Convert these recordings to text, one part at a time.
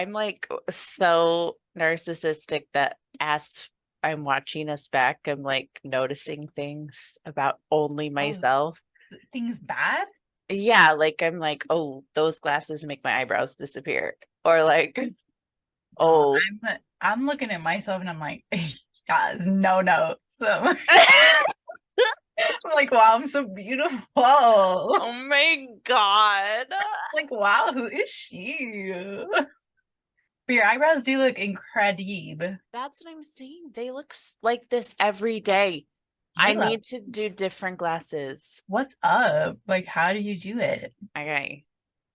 I'm like so narcissistic that as I'm watching us back, I'm like noticing things about only Oh, myself. things bad? Yeah, like I'm like, oh, those glasses make my eyebrows disappear. Or like, Oh, oh, I'm looking at myself and I'm like, guys, no. So I'm like, wow, I'm so beautiful. oh my God. Like, wow, who is she? But your eyebrows do look incredible. That's what I'm saying. They look like this every day. I You're like, need to do different glasses. what's up? Like, how do you do it? Okay.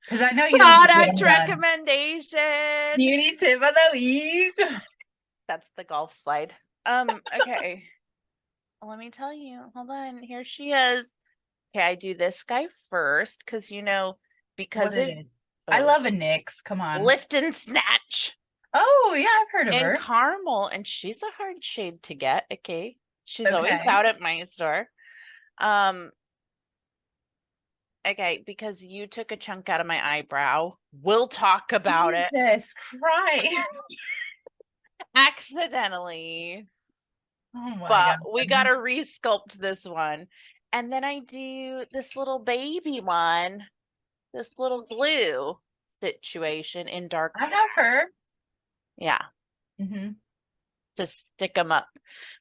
Because I know you don't just get Product them done. recommendation. Beauty tip of the week. That's the golf slide. Okay. Let me tell you. Hold on. Here she is. Okay, I do this guy first because What because it of is. I oh love a NYX. Come on. lift and snatch Oh, yeah, I've heard of and her. caramel, and she's a hard shade to get. Okay. She's always Okay. out at my store. Um, okay, because you took a chunk out of my eyebrow. We'll talk about it. Jesus Christ. Accidentally. Oh my But God. we gotta resculpt this one. And then I do this little baby one, this little glue situation in dark. I have her. Yeah, Hmm. to stick them up.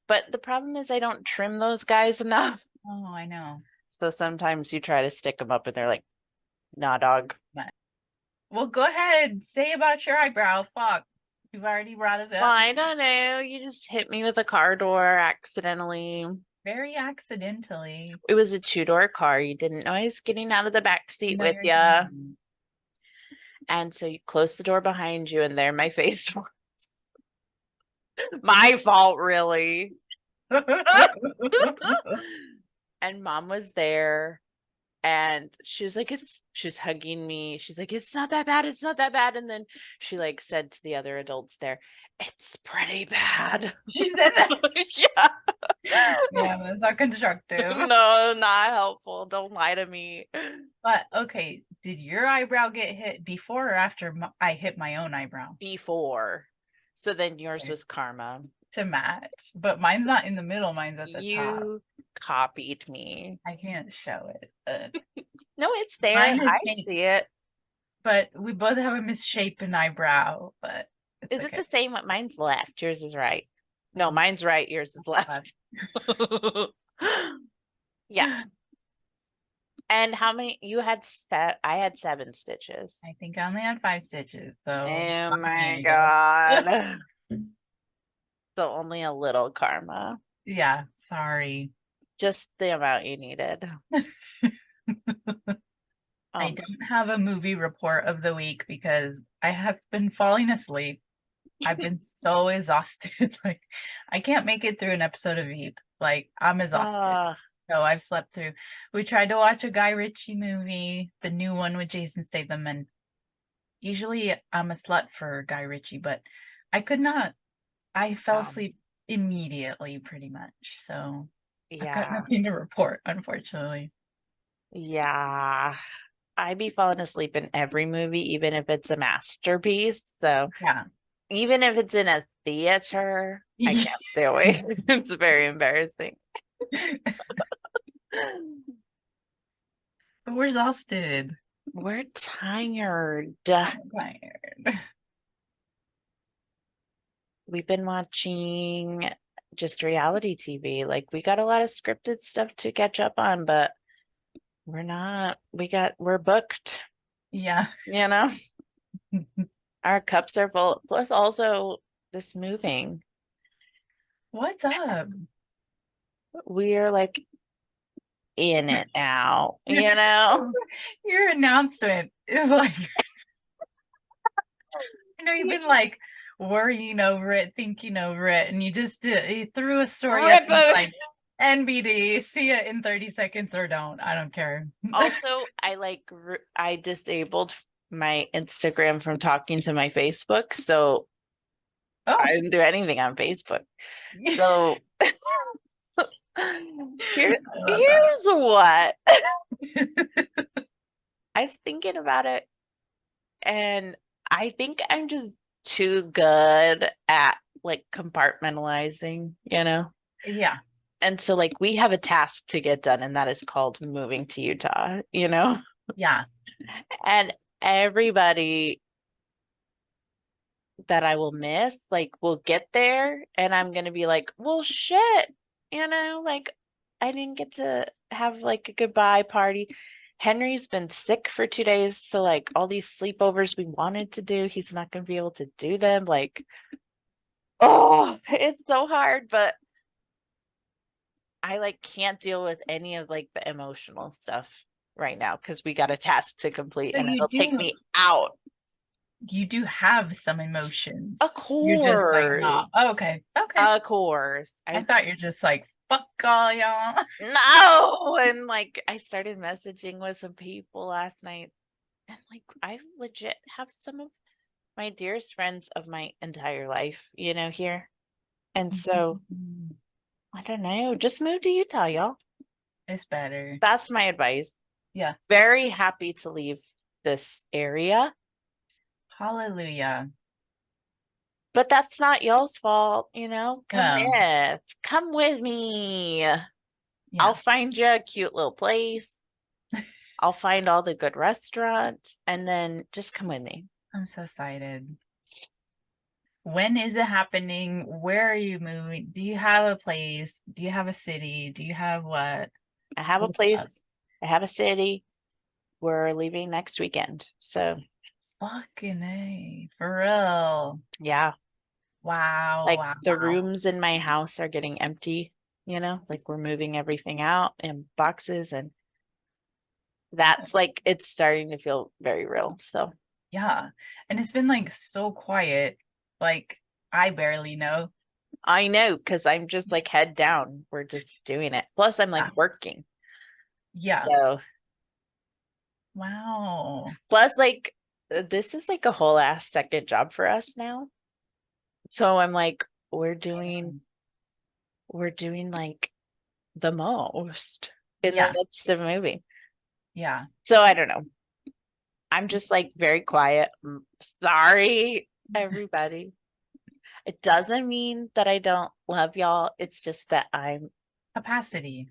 But the problem is I don't trim those guys enough. Oh, I know. So sometimes you try to stick them up and they're like, nah, dog. But, well, go ahead. Say about your eyebrow. Fuck. You've already brought it Well, up. I don't know. You just hit me with a car door accidentally. Very accidentally. It was a two-door car. You didn't know I was getting out of the back seat No, with you're you. done. And so you close the door behind you, and there my face was. My fault, really. And mom was there, and she was like, she's hugging me. She's like, it's not that bad. It's not that bad. And then she like said to the other adults there, it's pretty bad. She said that. Yeah. Yeah, that's not constructive. No, not helpful. Don't lie to me. But okay, did your eyebrow get hit before or after I hit my own eyebrow? Before. So then yours Okay. was karma. To match. But mine's not in the middle, mine's at the top. You copied me. I can't show it. No, it's there. Mine I is fake, see it. but we both have a misshapen eyebrow, but it's Is it okay. the same? Mine's left. Yours is right. No, Mm, mine's right. Yours is left. Yeah. And how many you had I had 7 stitches. I think I only had 5 stitches, so Oh fine, my I guess. God. So only a little karma. Yeah, sorry. Just the amount you needed. I Um, don't have a movie report of the week because I have been falling asleep. I've been so exhausted. Like, I can't make it through an episode of Veep. Like, I'm exhausted. uh, So I've slept through. We tried to watch a Guy Ritchie movie, the new one with Jason Statham, and usually I'm a slut for Guy Ritchie, but I could not. I fell asleep immediately, pretty much. So I've got yeah. nothing to report, unfortunately. Yeah. I be falling asleep in every movie, even if it's a masterpiece. So Yeah. even if it's in a theater, I can't stay awake. It's very embarrassing. But we're exhausted. We're tired. I'm tired. We've been watching just reality TV. Like we got a lot of scripted stuff to catch up on, but we're not. We're booked, Yeah. you know? Our cups are full. Plus also this moving. What's up? We're like in it now, you know? Your announcement is like, I know you've been like worrying over it, thinking over it, and you threw a story up Rip and it's it. like NBD, see it in 30 seconds or don't. I don't care. Also, I disabled my Instagram from talking to my Facebook, so Oh, I didn't do anything on Facebook. So here, I love that. here's what I was thinking about it, and I think I'm just too good at like compartmentalizing, you know? Yeah. And so like we have a task to get done, and that is called moving to Utah, you know? Yeah. And everybody that I will miss, like, will get there and I'm gonna be like, well, shit, you know, like I didn't get to have like a goodbye party. Henry's been sick for 2 days, so like all these sleepovers we wanted to do, he's not gonna be able to do them. Like, oh, it's so hard, but I like can't deal with any of like the emotional stuff right now because we got a task to complete So and it'll take me out. you do have some Of emotions. You're just like course. not. Oh, okay. Okay. Of course. I thought you're just like, fuck all y'all. No. And like I started messaging with some people last night, and like I legit have some of my dearest friends of my entire life, you know, here. And so I don't know, just move to Utah, y'all. It's better. That's my advice. Yeah. Very happy to leave this area, Hallelujah. but that's not y'all's fault, you know. No. Come with me. I'll Yeah. find you a cute little place. I'll find all the good restaurants, and then just come with me. I'm so excited. When is it happening? Where are you moving? Do you have a place? Do you have a city? Do you have what? I have a What's up? place. I have a city. We're leaving next weekend. So, Fucking A. For real. yeah, Wow. like the Wow. rooms in my house are getting empty, you know, like we're moving everything out in boxes, and that's like it's starting to feel very real. So, Yeah. And it's been like so quiet. Like I barely know. I know because I'm just like head down. We're just doing it. Plus, I'm Yeah. like working. Yeah. So, Wow. plus, like, this is like a whole ass second job for us now. So I'm like, we're doing like the most in the Yeah. midst of moving. Yeah. So I don't know. I'm just like very quiet. Sorry, everybody. It doesn't mean that I don't love y'all. It's just that I'm, Capacity.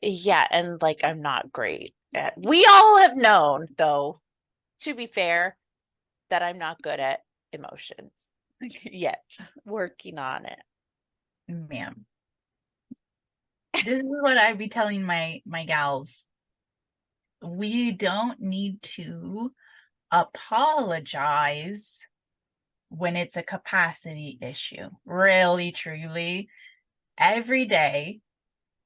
yeah, and like I'm not great at, we all have known, though, to be fair, that I'm not good at emotions yet. Working on it. Ma'am. This is what I'd be telling my gals. We don't need to apologize when it's a capacity issue. Really, truly. Every day,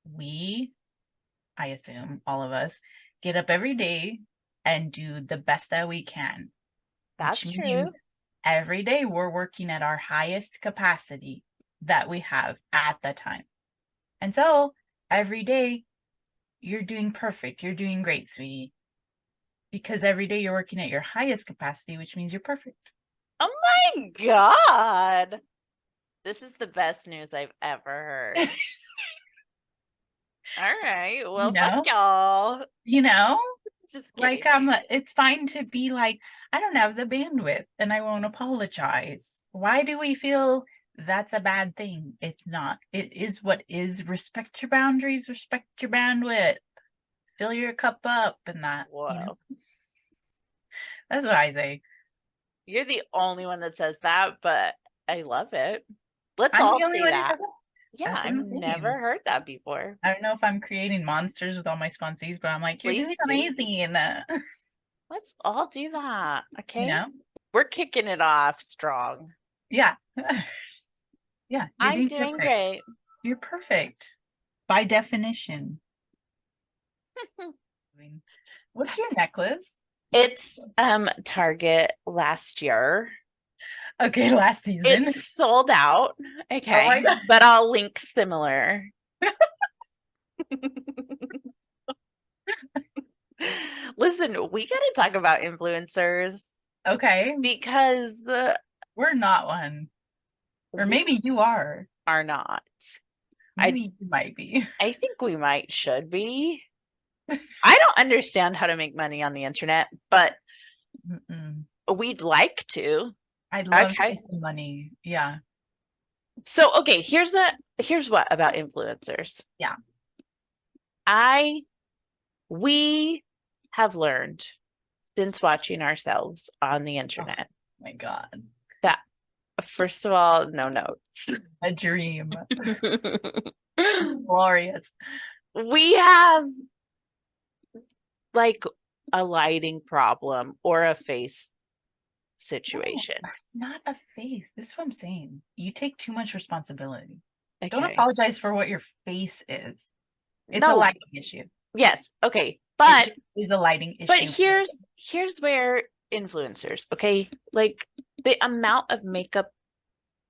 I assume all of us, get up every day and do the best that we can, which That's true. means every day we're working at our highest capacity that we have at the time. And so every day you're doing perfect. You're doing great, sweetie. Because every day you're working at your highest capacity, which means you're perfect. Oh my God. This is the best news I've ever heard. All right. You Well, fuck know, y'all. you know, Just like kidding. it's fine to be like, I don't have the bandwidth and I won't apologize. Why do we feel that's a bad thing? It's not. It is what is. Respect your boundaries, respect your bandwidth, fill your cup up, and that, Whoa. that's what I say. You're the only one that says that, but I love it. Let's I'm all the only say one who that. says that. Yeah, That's I've insane. never heard that before. I don't know if I'm creating monsters with all my sponsees, but I'm like, you're doing Please do. amazing. Let's all do that. You Okay. know? We're kicking it off strong. Yeah. Yeah, you're I'm doing doing perfect. great. You're perfect by definition. What's your necklace? It's Target last year. Okay, last season. It's sold out. Oh Okay. my god. But I'll link similar. Listen, we got to talk about influencers Okay, because we're not one. Or we maybe you are. are not. I Maybe you might be. I think we might should be. I don't understand how to make money on the internet, but Mm-mm. we'd like to. I'd love to Okay. make some money. Yeah. So, okay, here's what about influencers. Yeah. I we have learned since watching ourselves on the Oh internet my God. that first of all, no notes. A dream. Glorious. We have like a lighting problem or a face No, situation. not a face. This is what I'm saying. You take too much responsibility. Don't Okay. apologize for what your face is. It's a No, lighting issue. yes, okay. It But just is a lighting but issue. here's where influencers, okay? Like the amount of makeup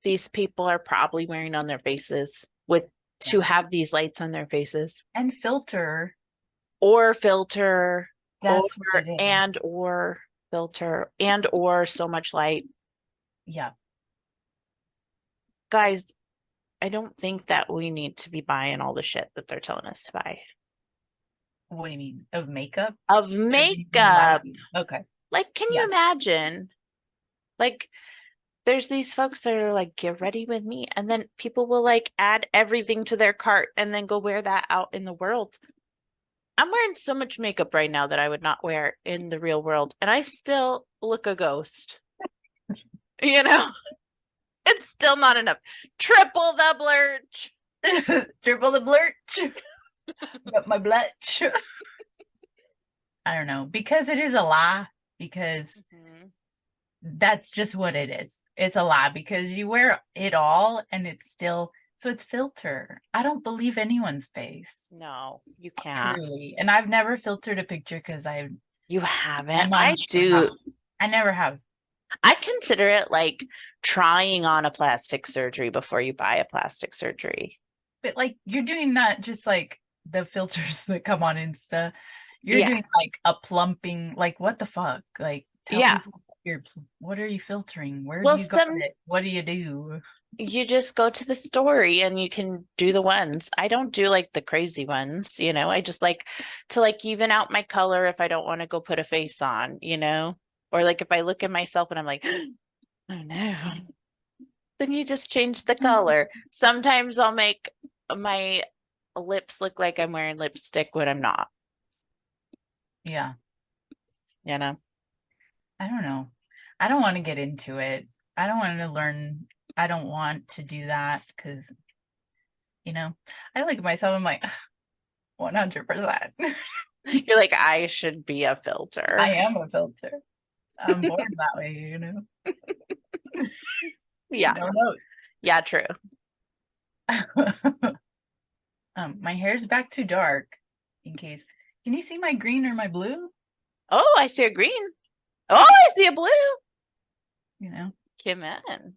these people are probably wearing on their faces with Yeah. to have these lights on their faces And filter, or filter or that's what it is. or filter and or so much light. Yeah. Guys, I don't think that we need to be buying all the shit that they're telling us to buy. What do you mean? Of makeup? Of Or do you mean makeup. lighting? Okay. Like, can you Yeah. imagine? Like, there's these folks that are like, get ready with me. And then people will like add everything to their cart and then go wear that out in the world. I'm wearing so much makeup right now that I would not wear in the real world. And I still look a ghost. You know, it's still not enough. Triple the blurch. Triple the blurch. Got my blutch. I don't know. Because it is a lie. Because Mhm. that's just what it is. It's a lie because you wear it all and it's still so it's filter. I don't believe anyone's face. No, you can't. Truly. And I've never filtered a picture because You haven't. I'm I unsure how. do. I never have. I consider it like trying on a plastic surgery before you buy a plastic surgery. But like you're doing not just like the filters that come on Insta. You're Yeah. doing like a plumping, like what the fuck? Like tell Yeah. people what are you filtering? Where do Well, you got some it? What do you do? you just go to the story and you can do the ones. I don't do like the crazy ones, you know. I just like to like even out my color if I don't want to go put a face on, you know. Or like if I look at myself and I'm like, oh no, then you just change the color. Sometimes I'll make my lips look like I'm wearing lipstick when I'm not, Yeah. you know. I don't know. I don't want to get into it. I don't want to learn. I don't want to do that because, I look at myself, I'm like, 100%. You're like, I should be a I filter. am a filter. I'm born that way, Yeah. No note. Yeah, true. My hair's back too dark in case. Can you see my green or my blue? Oh, I see a green. Oh, I see a blue. You know, Kim in.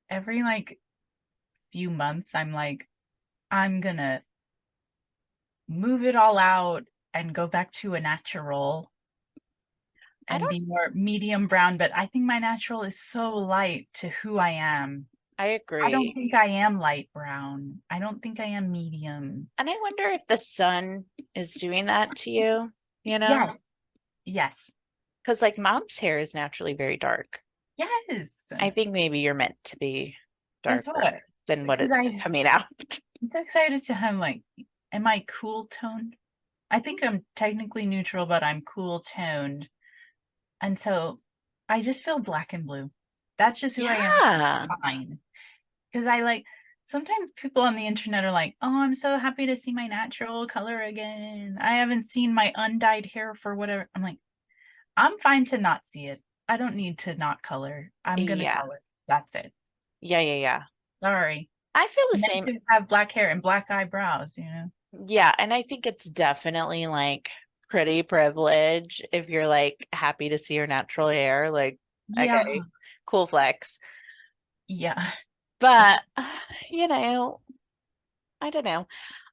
every like few months, I'm like, I'm gonna move it all out and go back to a natural I and don't, be more medium brown, but I think my natural is so light to who I am. I I don't agree. think I am light brown. I don't think I am medium. And I wonder if the sun is doing that to you, you know? Yes. Yes. Because like mom's hair is naturally very dark. Yes. I think maybe you're meant to be Guess darker what? than what Because it's coming out. I'm so excited to have like, am I cool toned? I think I'm technically neutral, but I'm cool toned. And so I just feel black and blue. That's just who I am. Yeah. Fine. Because I like sometimes people on the internet are like, oh, I'm so happy to see my natural color again. I haven't seen my undyed hair for whatever. I'm like, I'm fine to not see it. I don't need to not color. I'm gonna Yeah. color. That's it. Yeah, yeah, yeah. Sorry. I feel the I'm meant same. to have black hair and black eyebrows. Yeah, and I think it's definitely like pretty privilege if you're like happy to see your natural hair. Like, Yeah. okay, cool flex. Yeah. But you know, I don't know.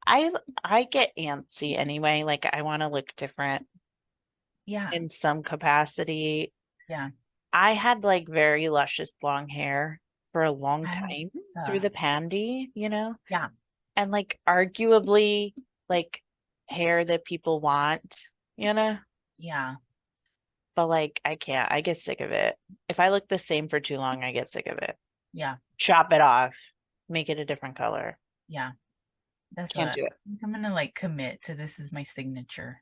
I get antsy anyway. Like I want to look different Yeah. in some capacity. Yeah. I had like very luscious long hair for a long That is, time through the uh, pandy, you know? yeah. And like arguably like hair that people want, you know? Yeah. but like I can't. I get sick of it. If I look the same for too long, I get sick of it. Yeah. Chop it off, make it a different color. Yeah. That's Can't what do it. I'm gonna like commit to. This is my signature.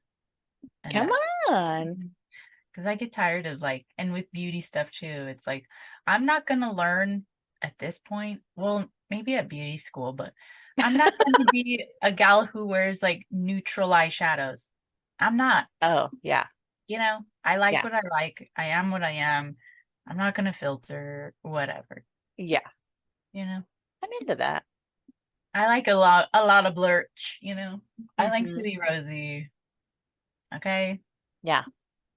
And Come that's on. because I get tired of like, and with beauty stuff too, it's like, I'm not gonna learn at this point. Well, maybe at beauty school, but I'm not going to be a gal who wears like neutral eyeshadows. I'm not, Oh, yeah. I like Yeah. what I like. I am what I am. I'm not gonna filter whatever, Yeah. you know. I'm into that. I like a lot of blurch. I like to Hmm. be rosy. Okay. Yeah.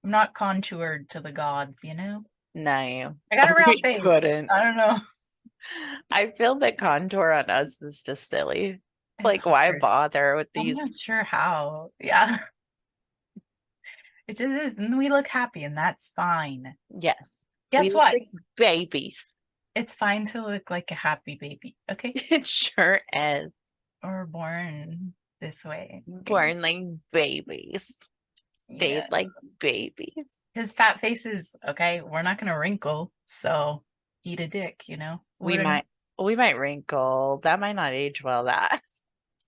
I'm not contoured to the gods. No. I got a round We face. couldn't. I don't know. I feel the contour on us is just silly. It's Like, why hard. bother with I'm these? not sure how. Yeah. It just is. And we look happy, and that's fine. Yes. We Guess look what? like babies. It's fine to look like a happy baby. Okay. It sure is. Or born this way. Okay. Born like babies. Yeah. Stayed like babies. His fat faces, okay, we're not gonna wrinkle, so eat a dick. We What might we might wrinkle. That might not age well, that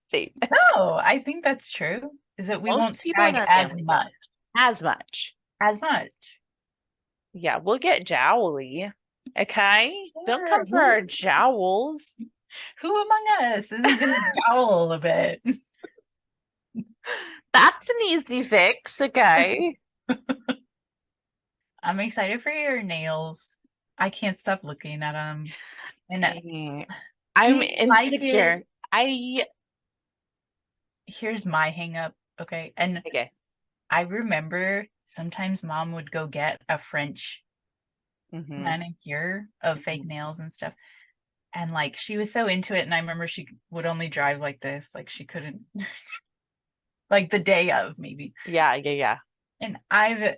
statement. No, I think that's true. Is that we won't Most people in sag our as family don't. much. As much. As much. Yeah, we'll get jowly. Okay? Don't Sure. come for our jowls. Who among us isn't gonna jowl a bit? That's an easy fix, okay? I'm excited for your nails. I can't stop looking at them. And Eh, do I'm you like insecure. it? I Here's my hang up, okay? And okay. I remember sometimes mom would go get a French Hmm. manicure of fake nails and stuff. And like she was so into it. And I remember she would only drive like this. Like she couldn't, like the day of maybe. Yeah, yeah, yeah. And I've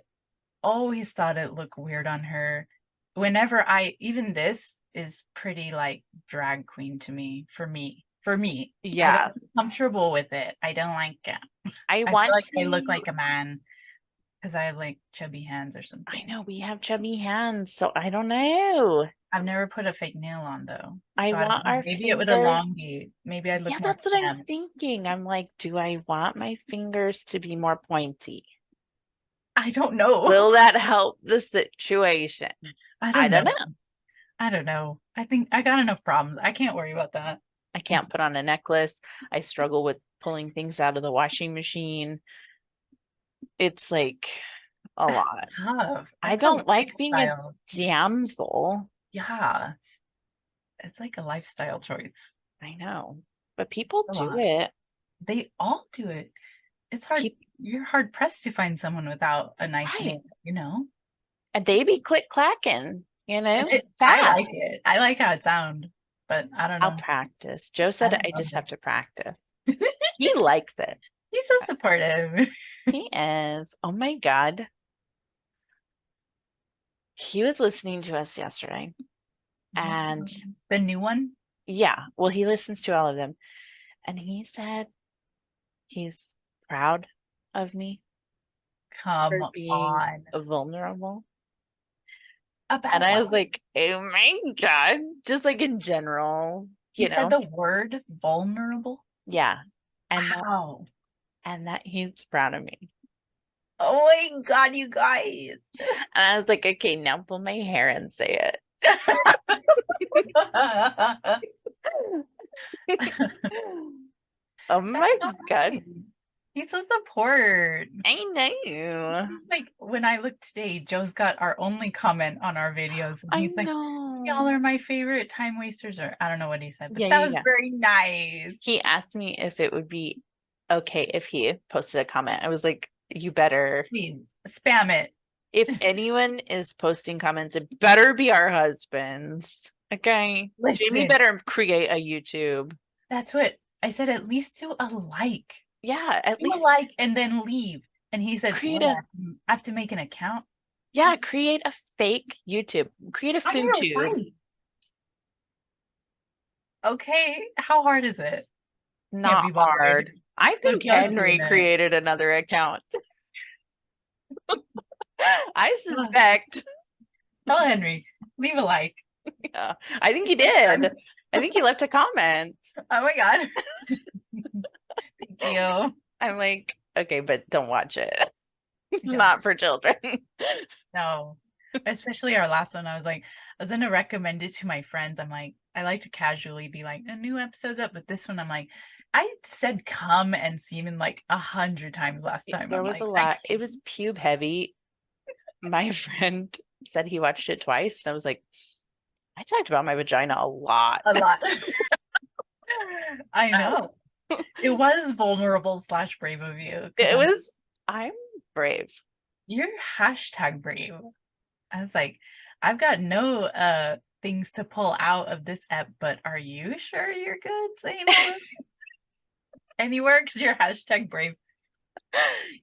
always thought it looked weird on her. Whenever even this is pretty like drag queen to me, for me. For me. I don't Yeah. feel comfortable with it. I don't like it. I I feel want like I look to like a man because I have like chubby hands or I something. know we have chubby hands, so I don't know. I've never put a fake nail on though. I So I don't want know. our Maybe it would fingers. elongate. Maybe I'd Yeah, look more that's what I'm tan. thinking. I'm like, do I want my fingers to be more pointy? I don't know. Will that help the situation? I I don't don't know. know. I don't know. I think I got enough problems. I can't worry about that. I can't put on a necklace. I struggle with pulling things out of the washing machine. It's like a lot. Tough. I It's a don't like being a lifestyle. damsel. Yeah. It's like a lifestyle choice. I know, but people A do lot. it. They all do it. It's hard. People, You're hard pressed to find someone without a nice right. nail. And they be click clacking, I fast. like it. I like how it sounds, but I don't I'll know. practice. Joe I said don't I love just have it. to practice. He likes it. He's so supportive. He is. Oh my God. He was listening to us yesterday. And The new one? yeah, well, he listens to all of them. And he said he's proud of me Come for being on. vulnerable. And About I what? was like, oh my God. Just like in general, He said the word vulnerable? Yeah. And that Wow. and that he's proud of me. Oh my God, you guys. And I was like, okay, now pull my hair and say it. Oh my God. He's so support. I know. He's like, when I look today, Joe's got our only comment on our videos. And I he's like, know. y'all are my favorite time wasters. Or I don't know what he said, but Yeah, that yeah, was yeah. very nice. He asked me if it would be okay if he posted a comment. I was like, you better. Please spam it. If anyone is posting comments, it better be our husbands. Okay. Jamie Listen, better create a YouTube. that's what I said. At least do a like. Yeah, at Do a least like and then leave. And he said, create well, a I have to make an account. yeah, create a fake YouTube. Create a I'm food your tube. wife. Okay, how hard is it? Can't Not be bothered. hard. I Look, think Joe's Henry doing it. created another account. I suspect. Tell Henry, leave a like. Yeah, I think he did. I think he left a comment. Oh my God. Thank you. I'm like, okay, but don't watch it. It's Yeah. not for children. No. Especially our last one. I was gonna recommend it to my friends. I'm like, I like to casually be like, a new episode's up, but this one I'm like, I said come and semen like 100 times last time. There I'm was a like, I lot. It can't. was pube heavy. My friend said he watched it twice, and I was like, I talked about my vagina a lot. A lot. I know. It was vulnerable / brave of you because It was, I'm brave. you're hashtag brave. I was like, I've got no things to pull out of this ep, but are you sure you're good saying all this anywhere? Because you're hashtag brave.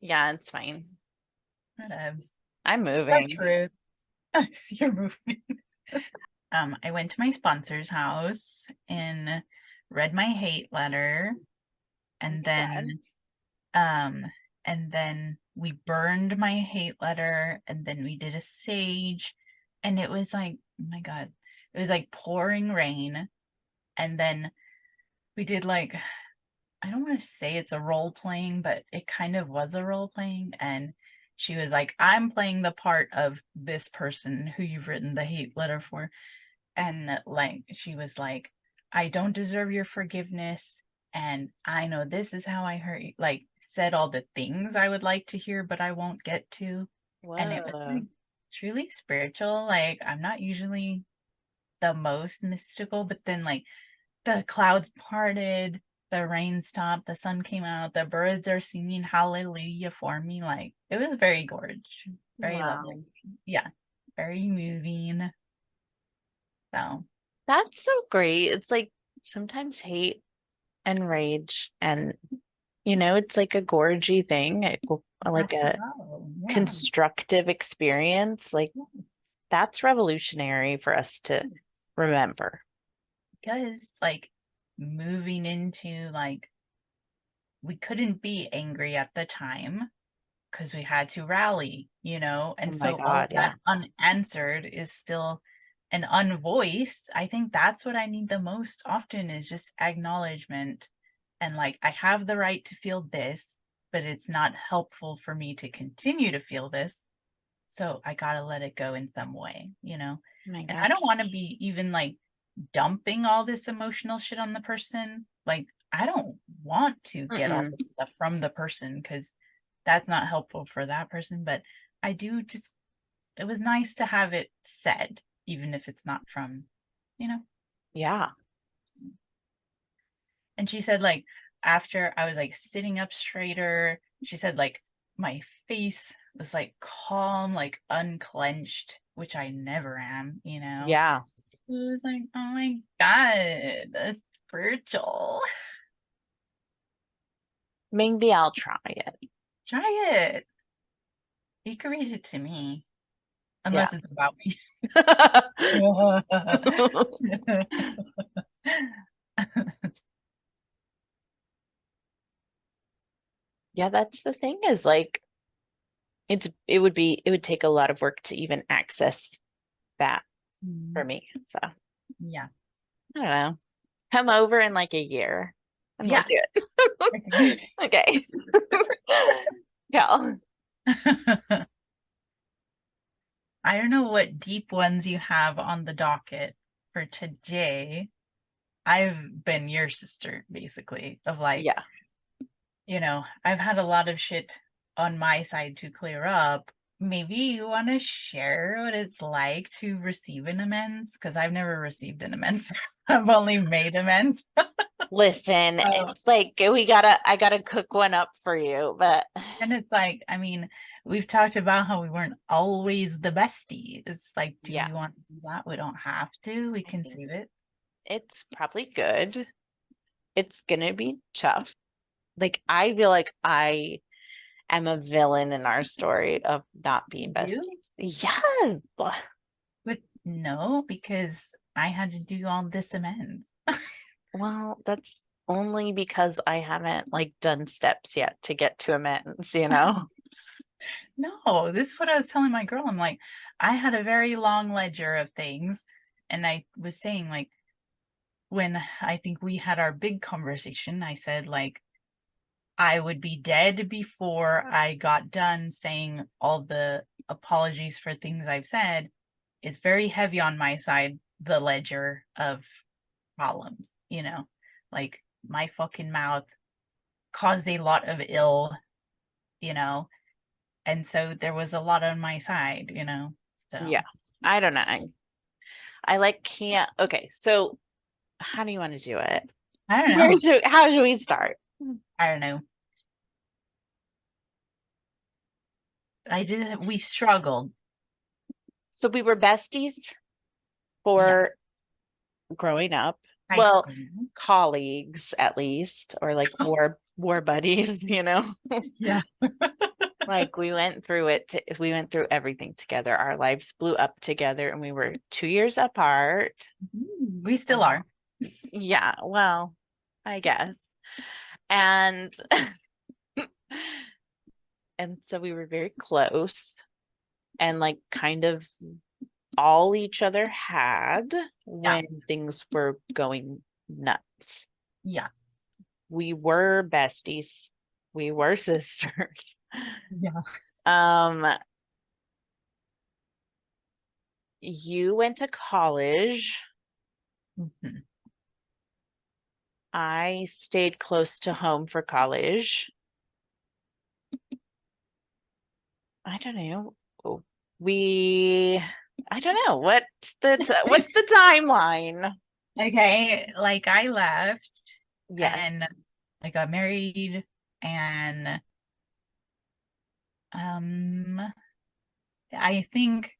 Yeah, it's fine. Whatever. I'm The moving. truth. You're moving. I went to my sponsor's house and read my hate letter, and Glad. then we burned my hate letter, and then we did a sage, and it was like, oh my God, it was like pouring rain. And then we did like, I don't want to say it's a role playing, but it kind of was a role playing. And she was like, I'm playing the part of this person who you've written the hate letter for. And like, she was like, I don't deserve your forgiveness. And I know this is how I hurt you. Like, said all the things I would like to hear, but I won't get to. And it was Whoa. like truly spiritual. Like, I'm not usually the most mystical, but then like the clouds parted, the rain stopped, the sun came out, the birds are singing hallelujah for me. Like, it was very gorgeous, very Wow. lovely. Yeah, very moving. So, That's so great. It's like sometimes hate and rage and it's like a gorgy thing, like has to a go. Yeah. constructive experience. Like Yes. that's revolutionary for us to remember. Because like moving into like we couldn't be angry at the time because we had to rally, Oh and my so all of God, yeah. that unanswered is still an unvoiced. I think that's what I need the most often is just acknowledgement, and like I have the right to feel this, but it's not helpful for me to continue to feel this. So I gotta let it go in some way. Oh my And I gosh. don't want to be even like dumping all this emotional shit on the person. Like, I don't want to get all Mm-mm. this stuff from the person because that's not helpful for that person. But I do just, it was nice to have it said, even if it's not from, you know. Yeah. And she said, like, after I was like sitting up straighter, she said, like, my face was like calm, like unclenched, which I never am. Yeah. It was like, oh my God, that's spiritual. Maybe I'll try it. Try it. You can read it to me, Yeah. unless it's about me. Yeah, that's the thing is like it would take a lot of work to even access that for Mm, me. So I yeah. don't know. Come over in like a year and we'll Yeah. do it. Okay. Yeah. I don't know what deep ones you have on the docket for today. I've been your sister, basically, of like, Yeah. I've had a lot of shit on my side to clear up. Maybe you want to share what it's like to receive an amends? Because I've never received an amends. I've only made amends. Listen, Oh. it's like I gotta cook one up for you, but And it's like, I mean, we've talked about how we weren't always the besties. It's like, do yeah, we want to do that? We don't have to. We I can think save it. it's probably good. It's gonna be tough. Like I feel like I am a villain in our story of not being You do? besties. Yes. But no, because I had to do all this amends. Well, that's only because I haven't like done steps yet to get to amends. No, this is what I was telling my girl. I'm like, I had a very long ledger of things. And I was saying, like, when I think we had our big conversation, I said, like, I would be dead before I got done saying all the apologies for things I've said. Is very heavy on my side, the ledger of problems, like my fucking mouth caused a lot of ill, you know, and so there was a lot on my side, Yeah. so I don't know. I like can't. Okay, so how do you want to do it? I don't know. How should we start? I don't know. We struggled. So we were besties Yeah, for growing up. high Well, school. colleagues at least, or like war buddies, Yeah. Like we went through everything together. Our lives blew up together and we were 2 years apart. We still are. Yeah, well, I guess. And and so we were very close and like kind of all each other had Yeah. when things were going nuts. Yeah. We were besties. We were sisters. Yeah. Um, you went to college. Mhm. I stayed close to home for college. I don't know. We, I don't know. What's the timeline? Okay, like I left Yes. and I got married and um I think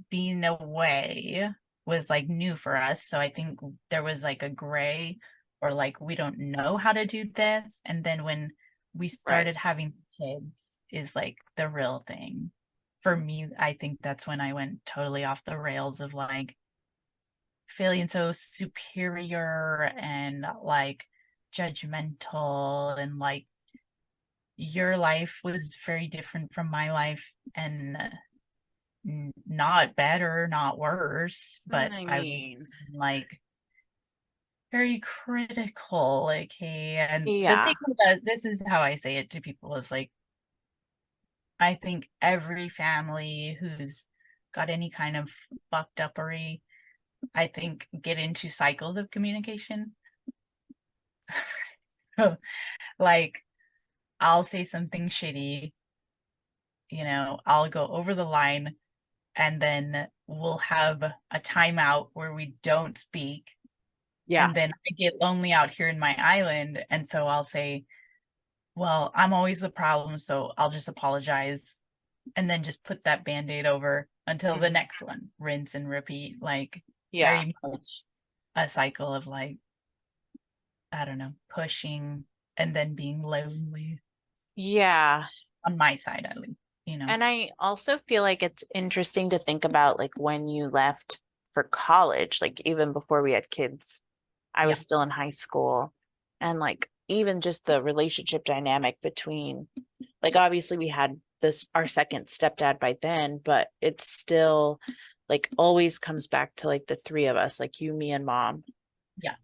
being away was like new for us. So I think there was like a gray or like we don't know how to do this. And then when we Right. started having kids is like the real thing. For me, I think that's when I went totally off the rails of like feeling so superior and like judgmental and like your life was very different from my life and not better, not worse, but I I was mean, like very critical. Like, hey, and the yeah, thing about this is how I say it to people is like, I think every family who's got any kind of fucked upery, I think get into cycles of communication. So, like, I'll say something shitty, I'll go over the line and then we'll have a timeout where we don't speak. yeah, And then I get lonely out here in my island. And so I'll say, well, I'm always the problem. So I'll just apologize and then just put that band aid over until the mhm, next one, rinse and repeat. Like, yeah, very much a cycle of like, I don't know, pushing and then being lonely yeah. on my side, at least. And I also feel like it's interesting to think about like when you left for college, like even before we had kids, I was Yeah. still in high school. And like even just the relationship dynamic between, like obviously we had this our second stepdad by then, but it's still like always comes back to like the three of us, like you, me, and mom. Yeah.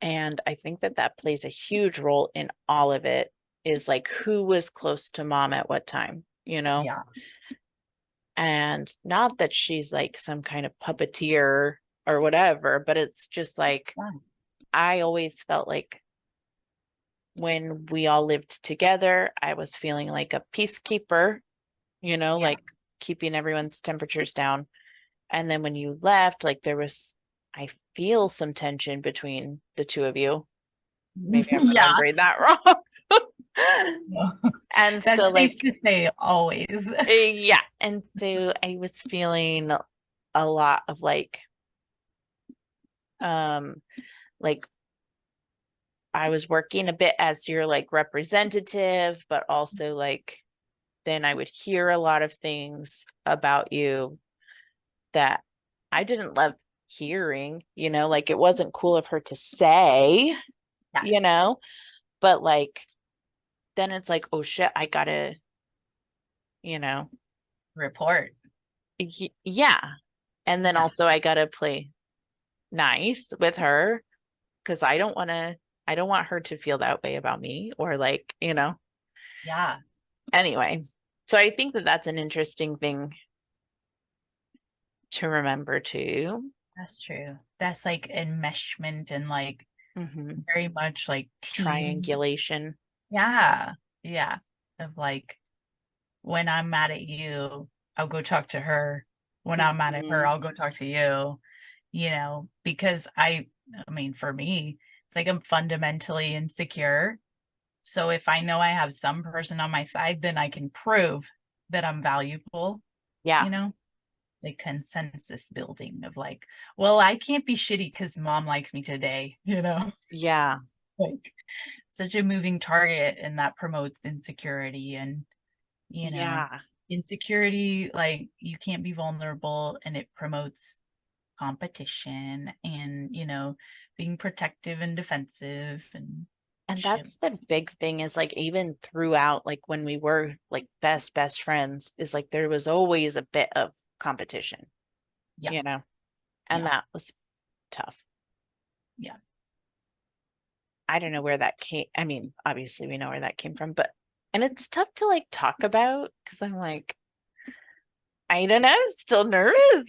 And I think that that plays a huge role in all of it, is like who was close to mom at what time, you know? Yeah. And not that she's like some kind of puppeteer or whatever, but it's just like Yeah. I always felt like when we all lived together, I was feeling like a peacekeeper, Yeah. like keeping everyone's temperatures down. And then when you left, like I feel some tension between the two of you. Maybe I'm Yeah. remembering that wrong. No. And That's so, safe like, to say always. yeah. And so I was feeling a lot of um, like I was working a bit as your like representative, but also like then I would hear a lot of things about you that I didn't love hearing, like it wasn't cool of her to say, you Yes. know, but like then it's like, oh shit, I gotta, you know, Report. yeah. And then Yeah. also I gotta play nice with her because I don't want her to feel that way about me or like, Yeah. anyway. So I think that that's an interesting thing to remember too. That's true. That's like enmeshment and like Hmm. very much like team. Triangulation. Yeah. Yeah. Of like when I'm mad at you, I'll go talk to her. When I'm mad at her, Hmm. I'll go talk to you, because I mean, for me, it's like I'm fundamentally insecure. So if I know I have some person on my side, then I can prove that I'm valuable, Yeah. you know? Like consensus building of like, well, I can't be shitty because mom likes me today, Yeah. like such a moving target, and that promotes insecurity and you know Yeah. insecurity, like you can't be vulnerable, and it promotes competition and being protective and defensive and And shit. that's the big thing is like even throughout like when we were like best friends is like there was always a bit of competition, Yeah, you know, and yeah, that was tough. yeah. I don't know where that came. I mean, obviously we know where that came from, but and it's tough to like talk about because I'm like, I don't know, I'm still nervous.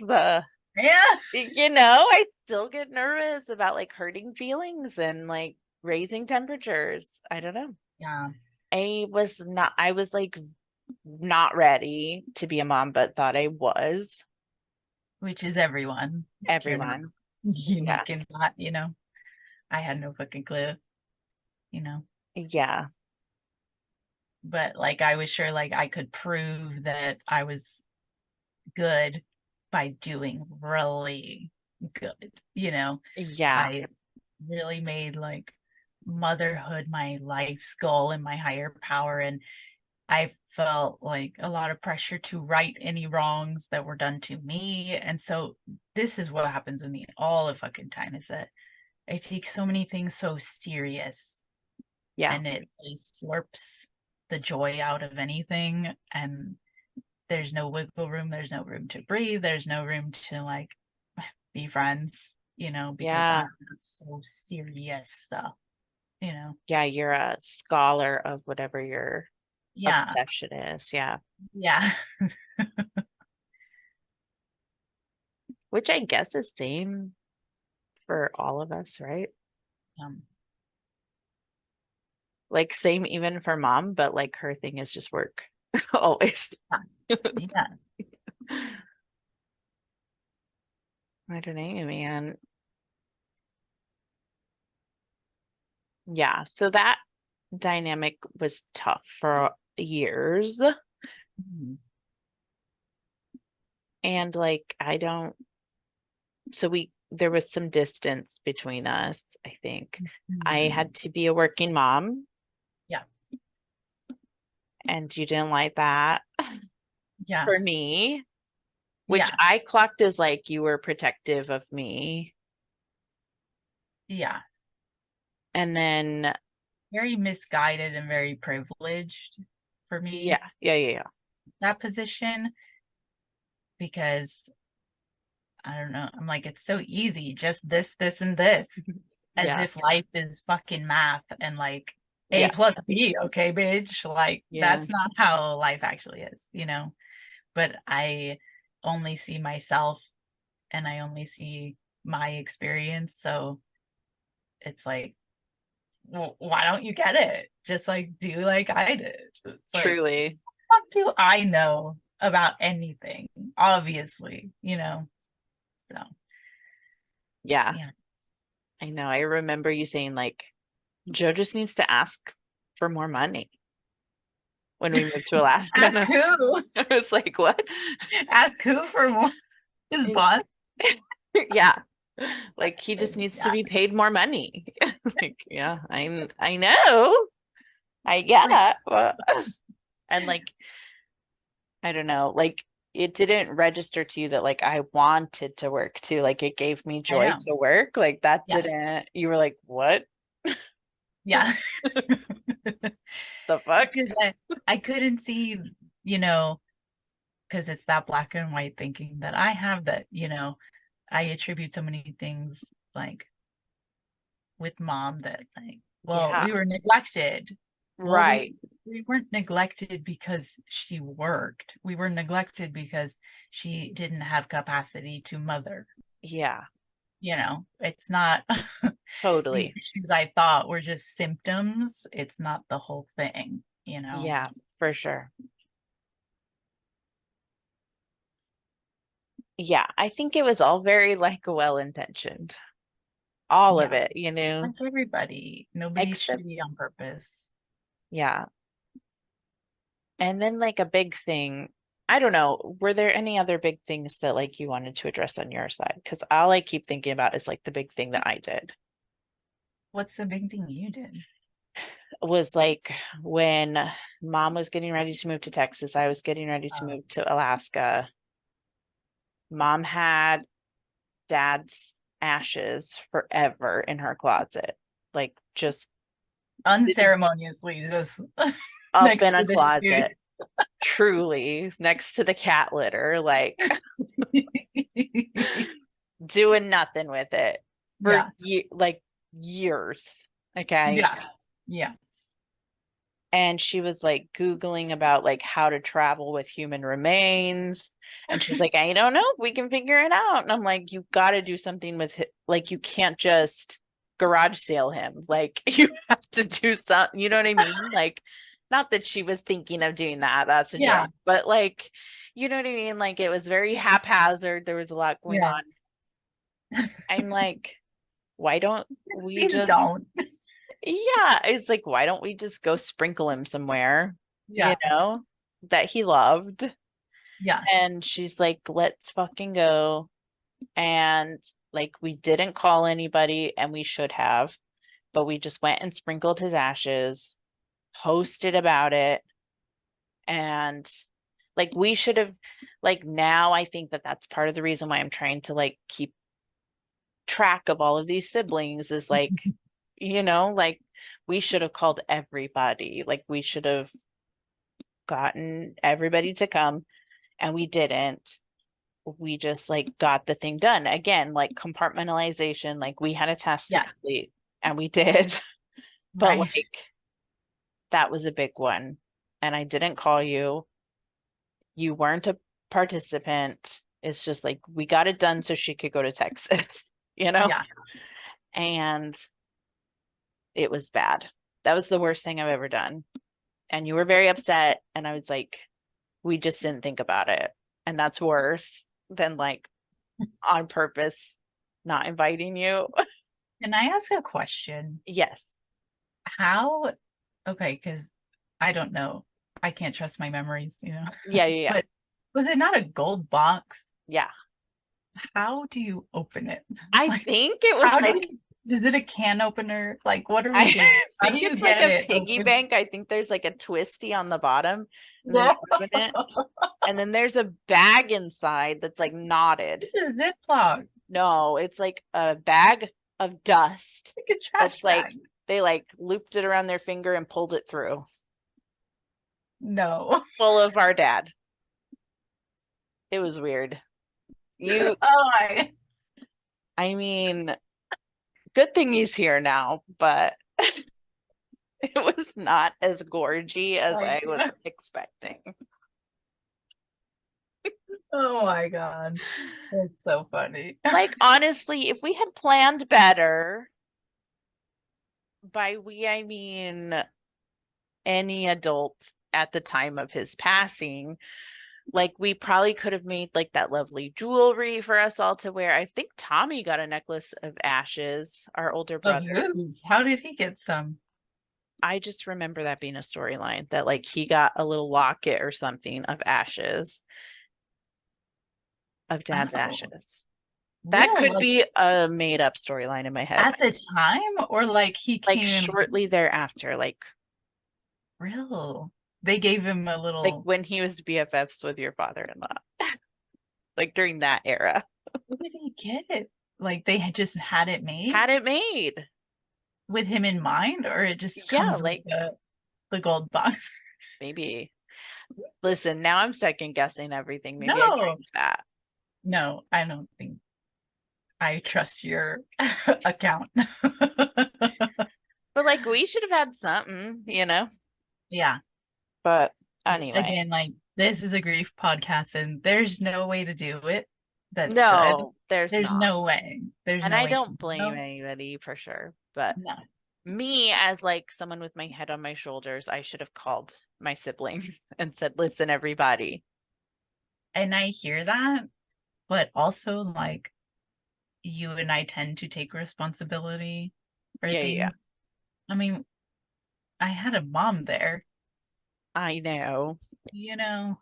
Yeah, I still get nervous about like hurting feelings and like raising temperatures. I don't know. yeah. I was like not ready to be a mom, but thought I was. Which is everyone. You're not Everyone. Yeah. unique in that. I had no fucking clue, you know Yeah. but like I was sure like I could prove that I was good by doing really good. Yeah. I really made like motherhood my life's goal and my higher power, and I felt like a lot of pressure to right any wrongs that were done to me. And so this is what happens with me all the fucking time, is that I take so many things so serious, Yeah. and it really slurps the joy out of anything, and there's no wiggle room, there's no room to breathe, there's no room to like be friends, because Yeah. I'm so serious stuff. Yeah. You're a scholar of whatever your Yeah, obsession is. Yeah. yeah. Which I guess is same for all of us, right? um, Like same even for mom, but like her thing is just work always. yeah, I don't know, man. Yeah. So that dynamic was tough for years. mhm, And like, there was some distance between us, I think. I mhm. had to be a working mom, Yeah, and you didn't like that yeah, for me, which yeah, I clocked as like you were protective of me. yeah. And then, Very misguided and very privileged for me, yeah, yeah, yeah, that position, because I don't know. I'm like, it's so easy, just this, and this, as yeah, if life is fucking math and like A yeah, plus B, okay, bitch. Like, yeah, that's not how life actually is. But I only see myself, and I only see my experience. So it's like, well, why don't you get it? Just like do like I did. It's like, truly. what do I know about anything? Obviously. So Yeah, yeah. I know. I remember you saying like, Joe just needs to ask for more money when we moved to Alaska. And Ask who? I was like, what? Ask who for more? His boss? Yeah. Like he just needs to Yeah. be paid more money. Like, yeah, I know. I get Like, it. And like, I don't know, like it didn't register to you that like I wanted to work too. Like it gave me I joy know. to work. Like that Yeah. didn't, you were like, what? Yeah. The fuck? Because I couldn't see, you know, because it's that black and white thinking that I have that, I attribute so many things like with mom that like, well, Yeah. we were neglected. Well, Right. we weren't neglected because she worked. We were neglected because she didn't have capacity to mother. Yeah. It's not the Totally. issues I thought were just symptoms. It's not the whole thing. Yeah, for sure. Yeah, I think it was all very like well intentioned. All of Yeah. it, you know, Like everybody. Nobody's except shitty on purpose. yeah. And then like a big thing, I don't know, were there any other big things that like you wanted to address on your side? Because all I keep thinking about is like the big thing that I did What's the big thing you did? was like when mom was getting ready to move to Texas, I was getting ready to Oh. move to Alaska. Mom had dad's ashes forever in her closet, like just Unceremoniously, just up next in to a the closet, truly next to the cat litter, like shoe. doing nothing with it for Yeah. like years. Okay. Yeah. Yeah. And she was like Googling about like how to travel with human remains. And she's like, I don't know if we can figure it out. And I'm like, you got to do something with it. Like, you can't just garage sale him. Like, you have to do something. You know what I mean? Like, not that she was thinking of doing that. That's a Yeah. joke. But like, you know what I mean? Like, it was very haphazard. There was a lot going Yeah. on. I'm like, why don't we Please just, don't. yeah, it's like, why don't we just go sprinkle him somewhere, you Yeah. know, that he loved? Yeah. And she's like, let's fucking go. And like, we didn't call anybody and we should have, but we just went and sprinkled his ashes, posted about it. And like, we should have, like, now I think that that's part of the reason why I'm trying to like keep track of all of these siblings is like, like we should have called everybody. Like, we should have gotten everybody to come and we didn't. We just like got the thing done again, like compartmentalization, like we had a test to Yeah. complete and we did. But Right. like that was a big one and I didn't call you. You weren't a participant. It's just like we got it done so she could go to Texas, you know? Yeah. And it was bad. That was the worst thing I've ever done. And you were very upset and I was like, we just didn't think about it. And that's worse than like on purpose not inviting you. Can I ask a question? Yes. How, okay, because I don't know. I can't trust my memories. Yeah, yeah, yeah. But was it not a gold box? Yeah. How do you open it? I Like, think it was how do like is it a can opener? Like, what are we I doing? How do think you it's like get a it piggy open? bank. I think there's like a twisty on the bottom and then you Yeah. open it. And then there's a bag inside that's like knotted. This is Ziploc, No, it's like a bag of dust like a trash that's like bag. they like looped it around their finger and pulled it through. No. Full of our dad. It was weird. You Oh, I mean, good thing he's here now, but it was not as gorgy as my I was God. expecting. Oh my God. That's so funny. Like, honestly, if we had planned better, by we, I mean any adult at the time of his passing, like, we probably could have made like that lovely jewelry for us all to wear. I think Tommy got a necklace of ashes, our older Of brother. whose? How did he get some? I just remember that being a storyline that like he got a little locket or something of ashes, of dad's Oh, ashes. That real? could Like be a made up storyline in my head. at the time, or like he Like came in shortly thereafter, real? They gave him a like little. when he was BFFs with your father-in-law, like during that era. Where did he get it? Like they had just had it made Had it made. with him in mind, or it just Yeah, comes with like the. the gold box. Maybe. Listen, now I'm second guessing everything. Maybe I No, change that. no, I don't think I trust your account. But like we should have had something, you know? Yeah. But anyway. Again, like this is a grief podcast and there's no way to do it that's good. No, there's There's not. no way. There's And no I way. don't blame No, anybody for sure. But no. me as like someone with my head on my shoulders, I should have called my sibling and said, "Listen, everybody." And I hear that, but also like you and I tend to take responsibility for Yeah, yeah. things. I mean, I had a mom there, I know. you know.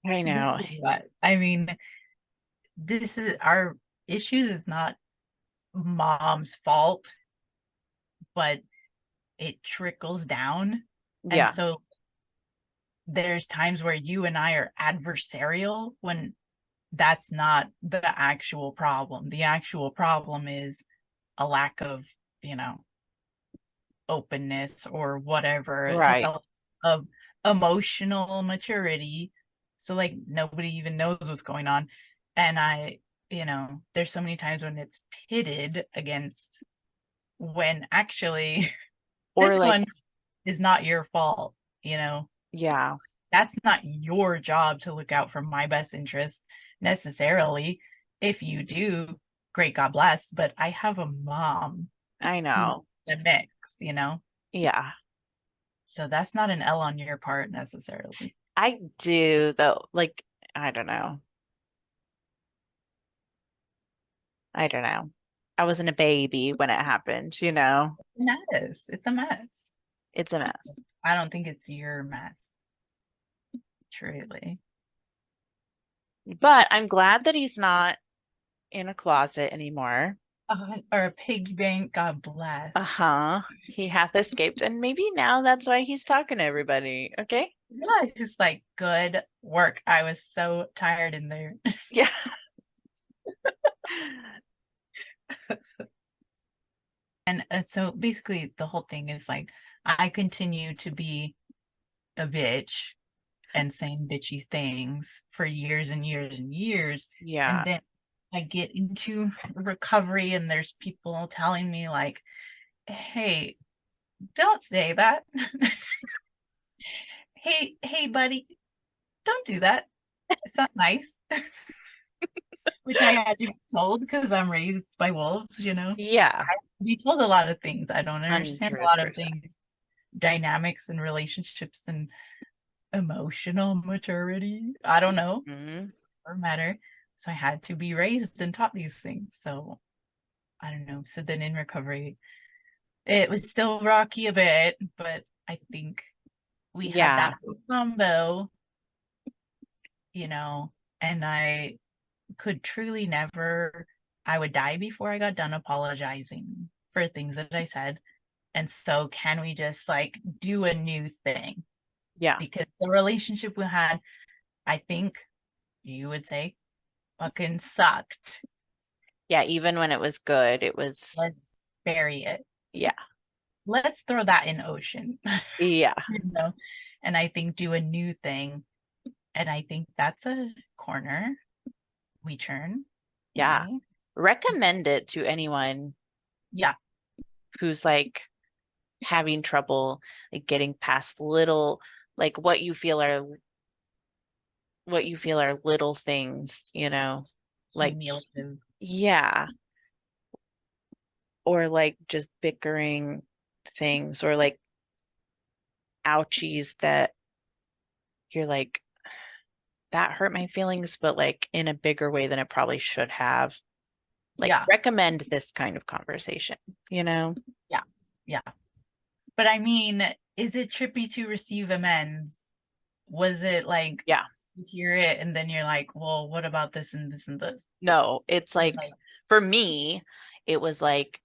I This know. is what I mean, this is our issues is not mom's fault, but it trickles down. And Yeah. so there's times where you and I are adversarial when that's not the actual problem. The actual problem is a lack of, you know, openness or whatever, just Right. of emotional maturity. So like nobody even knows what's going on. And there's so many times when it's pitted against when actually Or this like, one is not your fault, you know. yeah, That's not your job to look out for my best interest necessarily. If you do, great, God bless. But I have a mom I who's know. the mix, you know? Yeah. So that's not an L on your part necessarily. I do though. Like, I don't know. I don't know. I wasn't a baby when it happened, you know? Mess. It's a mess. It's a mess. I don't think it's your mess, truly. But I'm glad that he's not in a closet anymore. Or a piggy bank, God bless. Uh-huh. He hath escaped, and maybe now that's why he's talking to everybody. Okay? Yeah, it's just like good work. I was so tired in there. Yeah. And so basically, the whole thing is like, I continue to be a bitch and saying bitchy things for years and years and years. And Yeah. then I get into recovery, and there's people telling me, like, hey, don't say that. Hey, buddy, don't do that. It's not nice. Which I had to be told because I'm raised by wolves, you know. Yeah. Be told a lot of things. I don't understand a lot of 100%. things, dynamics and relationships and emotional maturity. I don't know Mhm. or matter. So I had to be raised and taught these things. So I don't know. So then in recovery, it was still rocky a bit, but I think we had Yeah. that combo, you know, and I could truly never, I would die before I got done apologizing for things that I said. And so, can we just like do a new thing? Yeah. Because the relationship we had, I think you would say, fucking sucked. Yeah. Even when it was good, it was, Let's bury it. yeah. Let's throw that in ocean, Yeah. you know? And I think do a new thing. And I think that's a corner we turn, Yeah. maybe. Recommend it to anyone Yeah. who's like having trouble like getting past little like what you feel are little things, you know, like Cumulative. yeah, or like just bickering things or like ouchies that you're like that hurt my feelings, but like in a bigger way than it probably should have. Like Yeah. recommend this kind of conversation, you know? Yeah. Yeah. But I mean, is it trippy to receive amends? Was it like Yeah. you hear it and then you're like, well, what about this and this and this? No, it's You're like like, for me, it was like,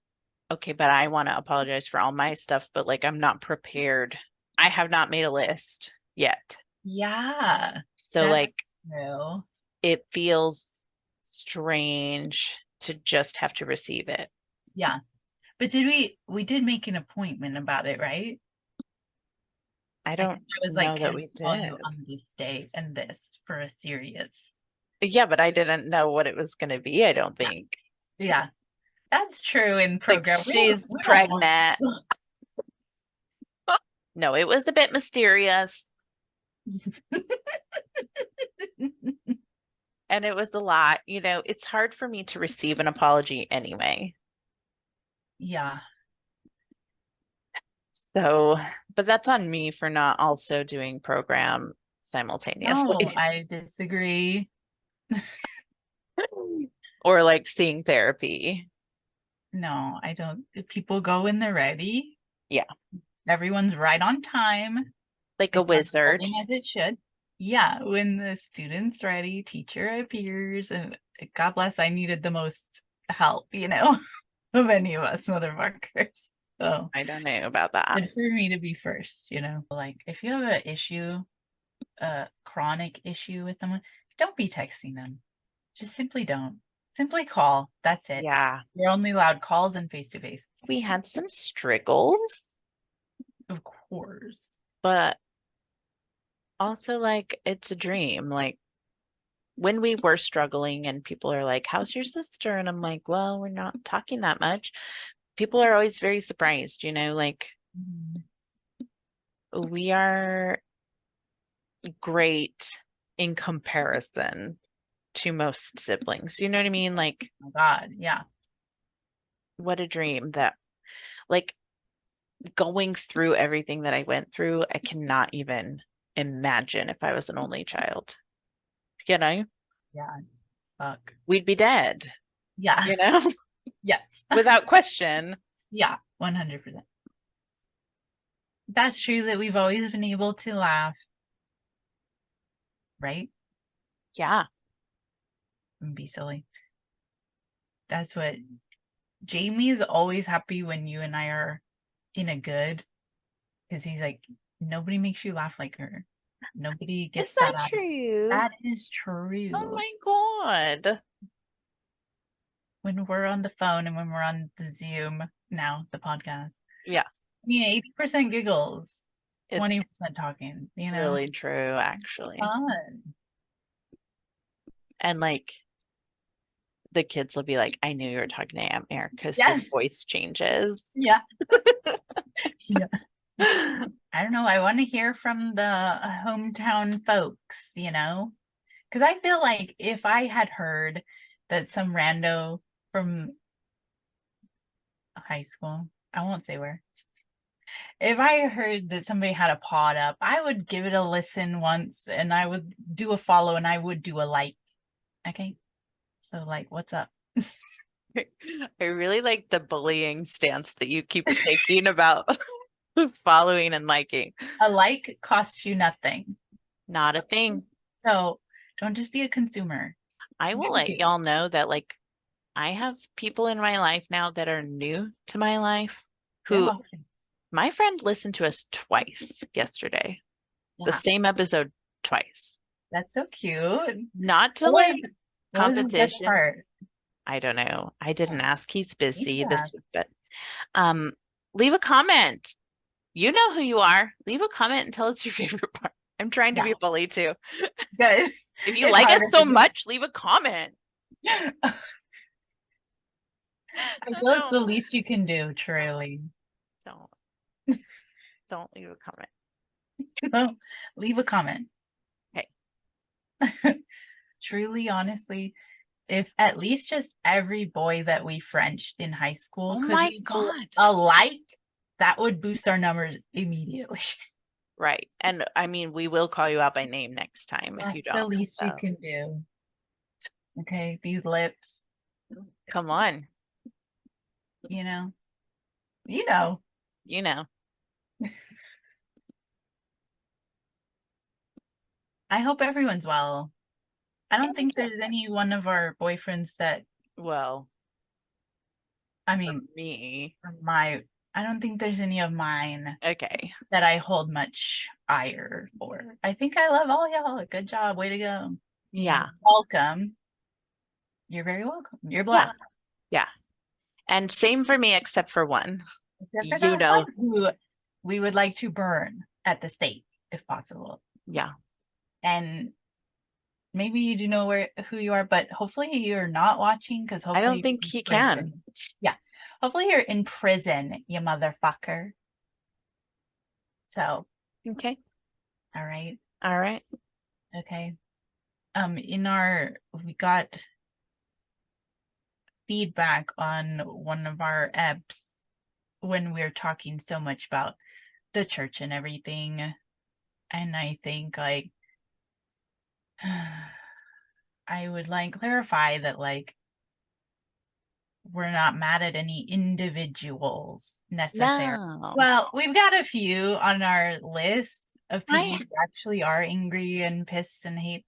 okay, but I want to apologize for all my stuff, but like I'm not prepared. I have not made a list yet. yeah, So that's like true. it feels strange to just have to receive it. Yeah. But we did make an appointment about it, right? I I don't think I was like, know that can we I call you did. on this day and this for a serious. Yeah, but I didn't know what it was going to be, I don't Yeah. think. Yeah, that's true in Like, program. she's We don't want. pregnant. No, it was a bit mysterious and it was a lot. You know, it's hard for me to receive an apology anyway. Yeah. So, but that's on me for not also doing program No, simultaneously I disagree. or like seeing therapy. No, I don't. People go when they're ready. Yeah, Everyone's right on time. like a It's wizard. unfolding as it should. Yeah, when the student's ready, teacher appears, and God bless, I needed the most help, of any of us motherfuckers. So I don't know about that. good for me to be first. Like if you have an issue, a chronic issue with someone, don't be texting them. Just simply don't. Simply call. That's it. Yeah, You're only allowed calls and face to face. we had some struggles, Of course. but also like it's a dream. Like when we were struggling and people are like, "How's your sister?" And I'm like, "Well, we're not talking that much." People are always very surprised, like Mhm. we are great in comparison to most siblings. You know what I mean? Like, Oh my God. Yeah. what a dream that, like, going through everything that I went through, I cannot even imagine if I was an only child. You know, Yeah. Fuck. we'd be dead, Yeah. you know, Yes. without question. Yeah. 100%. That's true that we've always been able to laugh, right? Yeah. And be silly. That's what Jamie is always happy when you and I are in a good, because he's like, nobody makes you laugh like her. Nobody Is gets that that out of. true? That is Oh true. my God. When we're on the phone and when we're on the Zoom now, the podcast. Yeah. I mean, 80% giggles, It's 20% talking. really true, actually. Fun. And like, the kids will be like, I knew you were talking to Aunt Mare because his Yes. voice changes. Yeah. Yeah. I don't know. I want to hear from the hometown folks, because I feel like if I had heard that some rando from high school, I won't say where, if I heard that somebody had a pod up, I would give it a listen once and I would do a follow and I would do a like. Okay. So, like, what's up? I really like the bullying stance that you keep taking about following and liking. A like costs you nothing. Not a thing. So, don't just be a consumer. I will let Contribute. y'all know that, like, I have people in my life now that are new to my life They're who watching. my friend listened to us twice yesterday, the Yeah. same episode twice. That's so cute. Not to What like was what was his best competition. part? I don't know. I didn't ask. He's Need busy to this ask. week, but leave a comment. You know who you are. Leave a comment and tell us your favorite part. I'm trying to Yeah. be a bully too. Good. If you It's like us harder so to do. much, leave a comment. I feel it's the least you can do, truly. Don't don't leave a comment. So, leave a comment. Okay. Truly, honestly, if at least just every boy that we Frenched in high school Oh could my leave God. a like, that would boost our numbers immediately. Right. And I mean, we will call you out by name next time if you That's the don't. least you So can do. Okay, these lips, come on. you know, you know. You know. I hope everyone's well. I Yeah, don't think there's any one of our boyfriends that, well, I for mean, me. I don't think there's any of mine Okay. that I hold much ire for. I think I love all y'all. Good job. Way to go. Yeah. Welcome. You're very welcome. You're Yeah. blessed. Yeah. And same for me, except for one. Except for You that know, one who we would like to burn at the stake, if possible. yeah. And maybe you do know who you are, but hopefully you're not watching, because I hopefully don't you're think in he can. prison. Yeah. Hopefully you're in prison, you motherfucker. So, Okay. all right. All right. Okay. We got feedback on one of our eps when we are talking so much about the church and everything. And I think like I would like clarify that like we're not mad at any individuals necessarily. No. Well, we've got a few on our list of people I who actually are angry and pissed and hate.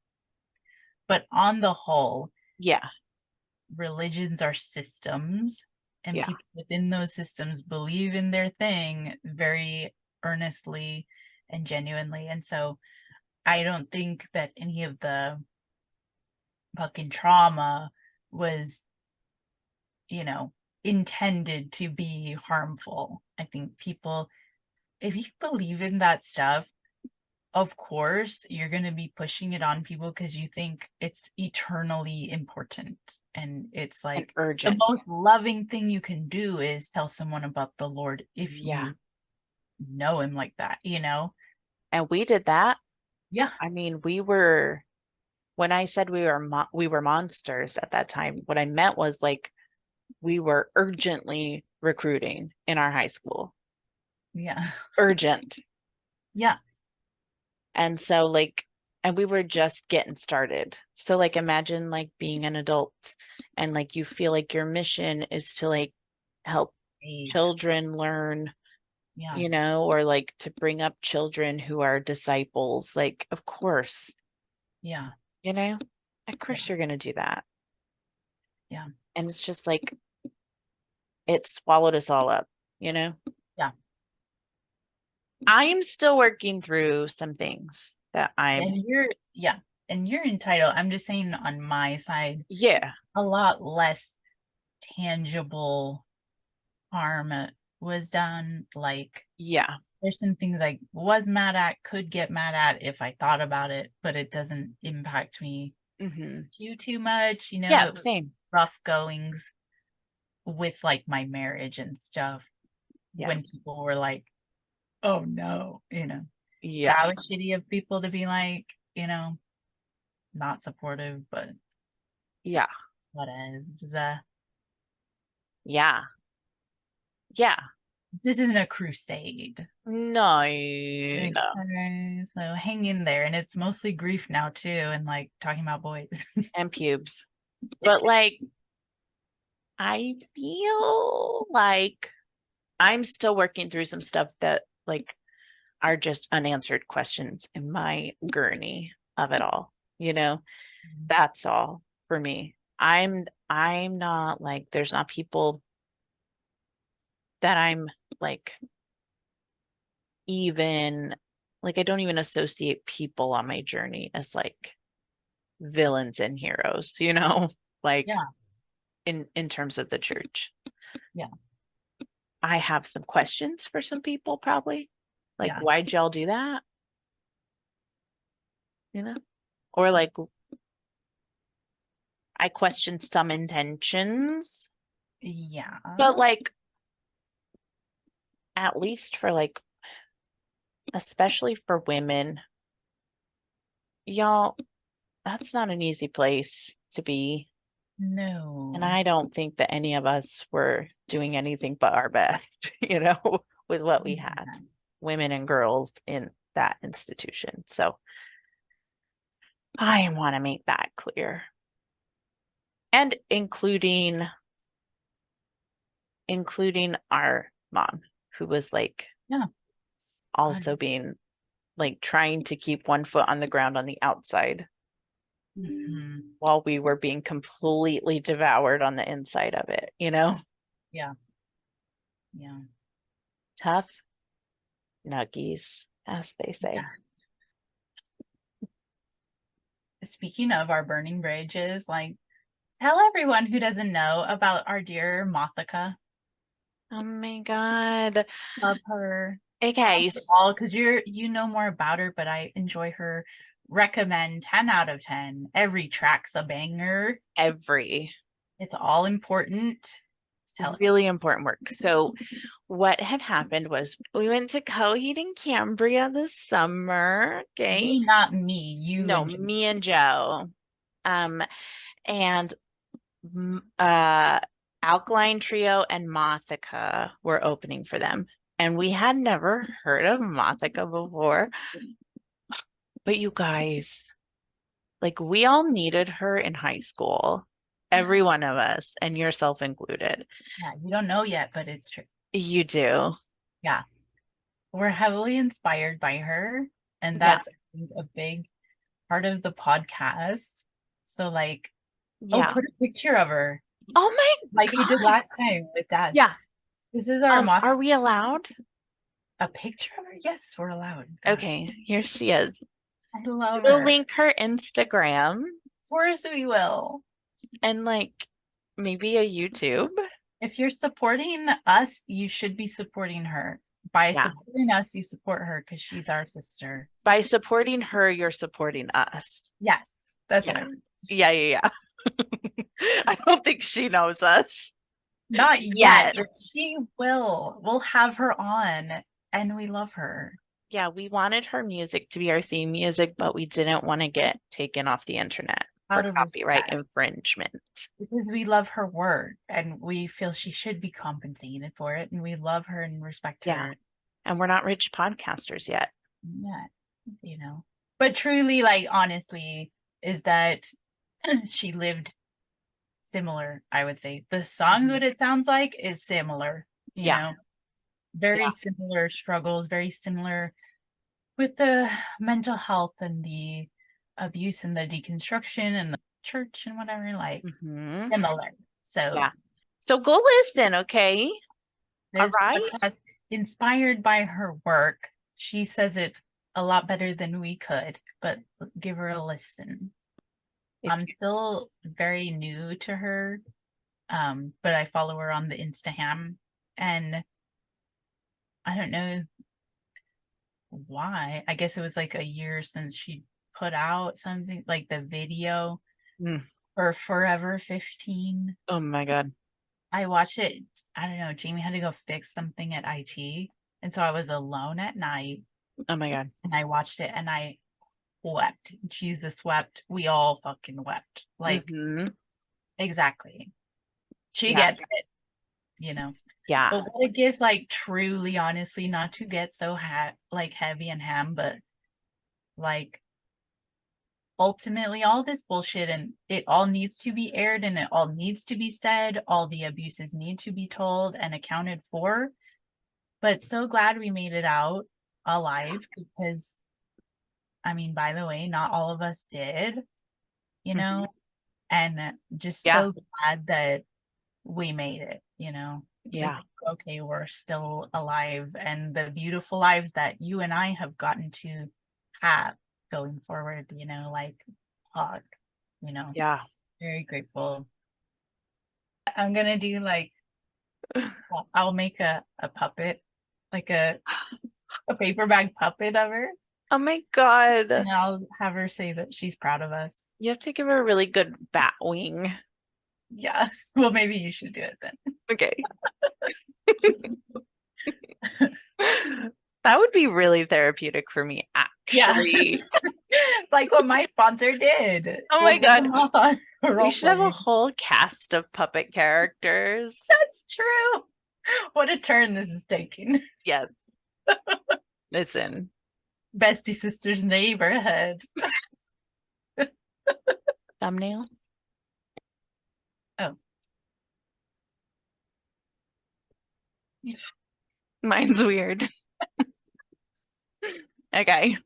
But on the whole, yeah. religions are systems, and Yeah. people within those systems believe in their thing very earnestly and genuinely. And so I don't think that any of the fucking trauma was, you know, intended to be harmful. I think people, if you believe in that stuff, of course, you're going to be pushing it on people because you think it's eternally important. And it's And like the urgent. most loving thing you can do is tell someone about the Lord if Yeah. you know him like that, you know? And we did that. Yeah. I mean, when I said we were monsters at that time, what I meant was like we were urgently recruiting in our high school. Yeah. Urgent. Yeah. And so like and we were just getting started. So like imagine like being an adult and like you feel like your mission is to like help Age. children learn, Yeah. you know, or like to bring up children who are disciples. Like of course, Yeah. you know, of Yeah. course you're going to do that. Yeah. And it's just like it swallowed us all up, you know? Yeah. I'm still working through some things that I'm, And you're entitled. I'm just saying on my side, yeah, a lot less tangible harm was done. Like yeah, there's some things I was mad at, could get mad at if I thought about it, but it doesn't impact me too much. You know, yeah, it was same, rough goings with like my marriage and stuff yeah, when people were like, oh no, yeah, that was shitty of people to be like, not supportive, but yeah, whatever. yeah, yeah. This isn't a crusade. No, no, Okay, so hang in there. And it's mostly grief now too, and like talking about boys. and pubes. But like, I feel like I'm still working through some stuff that like are just unanswered questions in my gurney of it all, you know? That's all for me. I'm not like there's not people that I'm like even like I don't even associate people on my journey as like villains and heroes, you know? Like Yeah, in terms of the church. yeah, I have some questions for some people probably. Like yeah, why'd y'all do that? You know? Or like I question some intentions, yeah. but like at least for like especially for women, y'all, that's not an easy place to be. And No. I don't think that any of us were doing anything but our best, you know, with what we had, Yeah. women and girls in that institution. So I want to make that clear. And including our mom, who was like Yeah. also being like trying to keep one foot on the ground on the outside Mhm. while we were being completely devoured on the inside of it, you know? Yeah. Yeah. Tough nuggies, as they say. Yeah. Speaking of our burning bridges, like Tell everyone who doesn't know about our dear Mothika. Oh my God. Love her. Okay. All because you know more about her, but I enjoy her. Recommend 10 out of 10. Every track's a banger. Every It's all important. Tell it. really important work. So what had happened was we went to Coheed and Cambria this summer. Okay. Me, not me. You No, and me and Joe. And Alkaline Trio and Mothica were opening for them. And we had never heard of Mothica before. But you guys, like we all needed her in high school. Every one of us, and yourself included. yeah, you don't know yet, but it's true. You do. Yeah. We're heavily inspired by her. And Yeah. that's, I think, a big part of the podcast. So, like, Yeah. put a picture of her. Oh my Like God. you did last time with Dad. Yeah. This is our Are we allowed? a picture of her? Yes, we're allowed. God, Okay, here she is. I love We'll her. link her Instagram Of course we will. and like maybe a YouTube. If you're supporting us, you should be supporting her. By Yeah. supporting us, you support her because she's our sister. By supporting her, you're supporting us. Yes, that's Yeah. what I mean. Yeah. I don't think she knows us. Not yet. She will. We'll have her on, and we love her. Yeah, we wanted her music to be our theme music, but we didn't want to get taken off the internet Out for of copyright respect. infringement. Because we love her work, and we feel she should be compensated for it, and we love her and respect her. And we're not rich podcasters yet. Yeah, you know. But truly, like, honestly, is that she lived similar, I would say. The songs, what it sounds like, is similar, you know. Very similar struggles, very similar with the mental health and the abuse and the deconstruction and the church and whatever, like similar. So so go listen, okay? This podcast inspired by her work. She says it a lot better than we could, but give her a listen. I'm still very new to her, but I follow her on the Instagram, and I don't know why. I guess it was like a year since she put out something like the video for Forever 15. Oh my God. I watched it. I don't know. Jamie had to go fix something at IT. And so I was alone at night. Oh my God. And I watched it and I wept. Jesus wept. We all fucking wept. Like, exactly. She gets it, you know. Yeah. But what a gift, like, truly, honestly, not to get so like heavy and ham, but like ultimately all this bullshit, and it all needs to be aired and it all needs to be said. All the abuses need to be told and accounted for. But so glad we made it out alive, because I mean, by the way, not all of us did, you know, and just so glad that we made it, you know. Yeah. Like, okay, we're still alive, and the beautiful lives that you and I have gotten to have going forward, you know, like, you know. Yeah. Very grateful. I'm gonna do like, I'll make a puppet, like a paper bag puppet of her. Oh my God. And I'll have her say that she's proud of us. You have to give her a really good bat wing. Yeah. Well, maybe you should do it then. Okay. That would be really therapeutic for me, actually. Yeah. Like what my sponsor did. Oh my God. We should have a whole cast of puppet characters. That's true. What a turn this is taking. Yes. Listen. Bestie Sisters Neighborhood. Thumbnail? Oh. Mine's weird. Okay.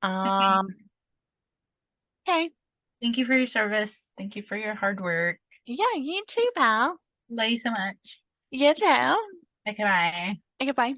Okay. Thank you for your service. Thank you for your hard work. Yeah, you too, pal. Love you so much. You too. Okay, bye. Okay, bye.